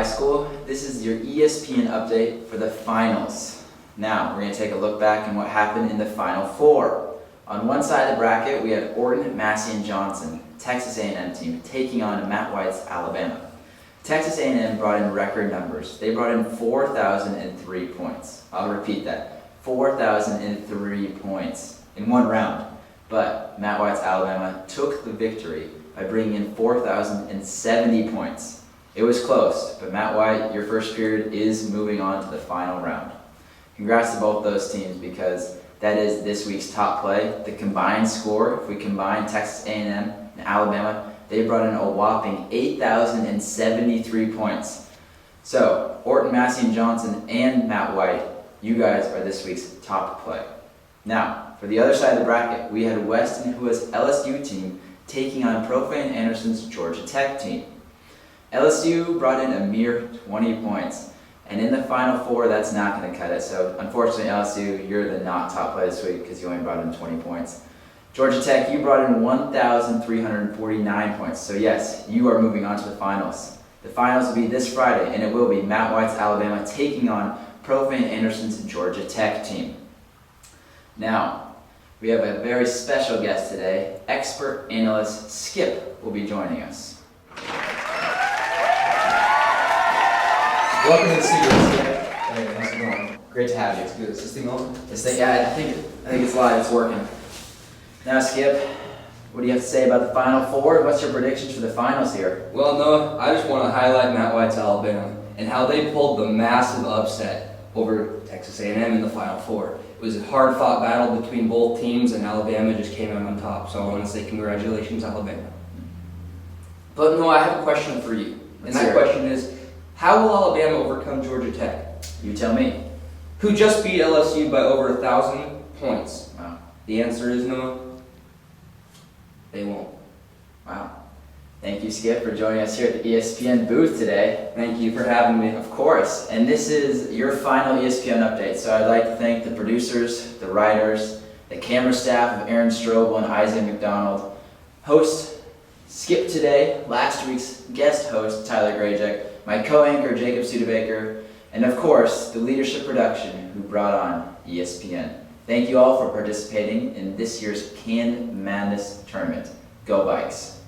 School. This is your ESPN update for the finals. Now, we're going to take a look back on what happened in the Final Four. On one side of the bracket, we had Orton, Massey, and Johnson, Texas A&M team, taking on Matt White's Alabama. Texas A&M brought in record numbers. They brought in 4,003 points. I'll repeat that, 4,003 points in one round. But Matt White's Alabama took the victory by bringing in 4,070 points. It was close, but Matt White, your first period, is moving on to the final round. Congrats to both those teams because that is this week's top play. The combined score, if we combine Texas A&M and Alabama, they brought in a whopping 8,073 points. So, Orton, Massey, and Johnson, and Matt White, you guys are this week's top play. Now, for the other side of the bracket, we had Weston, who was LSU team, taking on Profane Anderson's Georgia Tech team. LSU brought in a mere 20 points, and in the Final Four, that's not going to cut it. So, unfortunately, LSU, you're the not top play this week because you only brought in 20 points. Georgia Tech, you brought in 1,349 points. So, yes, you are moving on to the finals. The finals will be this Friday, and it will be Matt White's Alabama taking on Profane Anderson's Georgia Tech team. Now, we have a very special guest today. Expert analyst Skip will be joining us. Welcome to the studio, Skip. Hey, how's it going? Great to have you. It's good. Is this thing on? Yeah, I think it's live. It's working. Now, Skip, what do you have to say about the Final Four? What's your predictions for the finals here? Well, Noah, I just want to highlight Matt White's Alabama and how they pulled the massive upset over Texas A&M in the Final Four. It was a hard-fought battle between both teams, and Alabama just came out on top. So I want to say congratulations, Alabama. But Noah, I have a question for you. And that question is, how will Alabama overcome Georgia Tech? You tell me. Who just beat LSU by over 1,000 points? Wow. The answer is, Noah, they won't. Wow. Thank you, Skip, for joining us here at the ESPN booth today. Thank you for having me. Of course. And this is your final ESPN update. So I'd like to thank the producers, the writers, the camera staff of Aaron Strobel and Isaac McDonald, host Skip today, last week's guest host Tyler Grajek, my co-anchor Jacob Studebaker, and of course the leadership production who brought on ESPN. Thank you all for participating in this year's Can Madness tournament. Go Bikes!